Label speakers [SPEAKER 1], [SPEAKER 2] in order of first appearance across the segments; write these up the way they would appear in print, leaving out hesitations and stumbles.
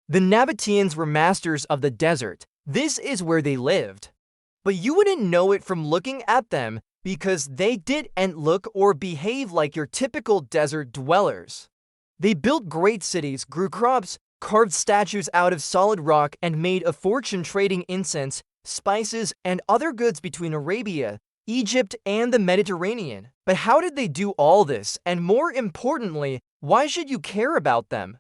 [SPEAKER 1] The Nabataeans were masters of the desert. This is where they lived. But you wouldn't know it from looking at them because they didn't look or behave like your typical desert dwellers. They built great cities, grew crops, carved statues out of solid rock, and made a fortune trading incense, spices, and other goods between Arabia, Egypt, and the Mediterranean. But how did they do all this? And more importantly, why should you care about them?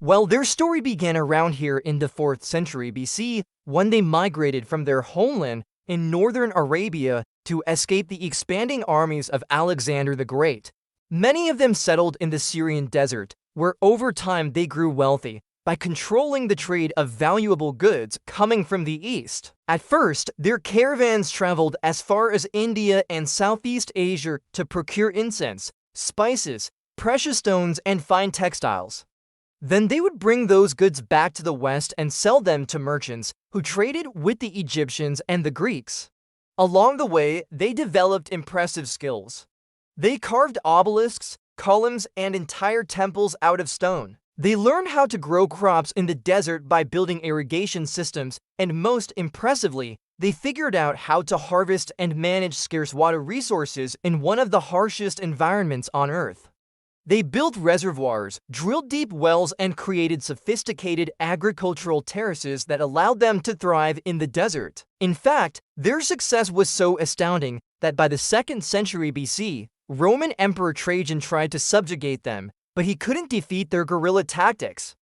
[SPEAKER 1] Well, their story began around here in the 4th century BC when they migrated from their homeland in northern Arabia to escape the expanding armies of Alexander the Great. Many of them settled in the Syrian desert, where over time they grew wealthy by controlling the trade of valuable goods coming from the east. At first, their caravans traveled as far as India and Southeast Asia to procure incense, spices, precious stones, and fine textiles. Then they would bring those goods back to the west and sell them to merchants who traded with the Egyptians and the Greeks. Along the way, they developed impressive skills. They carved obelisks, columns, and entire temples out of stone. They learned how to grow crops in the desert by building irrigation systems, and most impressively, they figured out how to harvest and manage scarce water resources in one of the harshest environments on Earth. They built reservoirs, drilled deep wells, and created sophisticated agricultural terraces that allowed them to thrive in the desert. In fact, their success was so astounding that by the 2nd century BC, Roman Emperor Trajan tried to subjugate them, but he couldn't defeat their guerrilla tactics.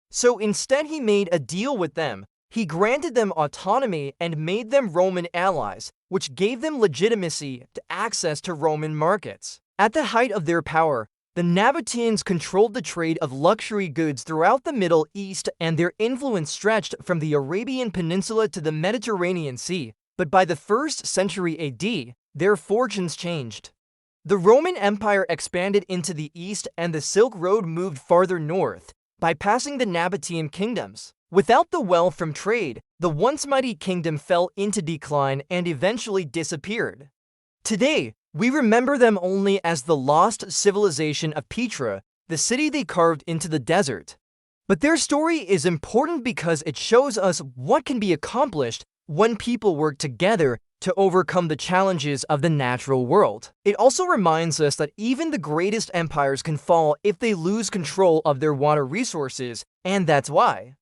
[SPEAKER 1] So instead he made a deal with them. He granted them autonomy and made them Roman allies, which gave them legitimacy to access to Roman markets. At the height of their power, the Nabataeans controlled the trade of luxury goods throughout the Middle East, and their influence stretched from the Arabian Peninsula to the Mediterranean Sea. But by the 1st century AD, their fortunes changed. The Roman Empire expanded into the east, and the Silk Road moved farther north, bypassing the Nabataean kingdoms. Without the wealth from trade, the once mighty kingdom fell into decline and eventually disappeared. Today, we remember them only as the lost civilization of Petra, the city they carved into the desert. But their story is important because it shows us what can be accomplished when people work together to overcome the challenges of the natural world. It also reminds us that even the greatest empires can fall if they lose control of their water resources, and that's why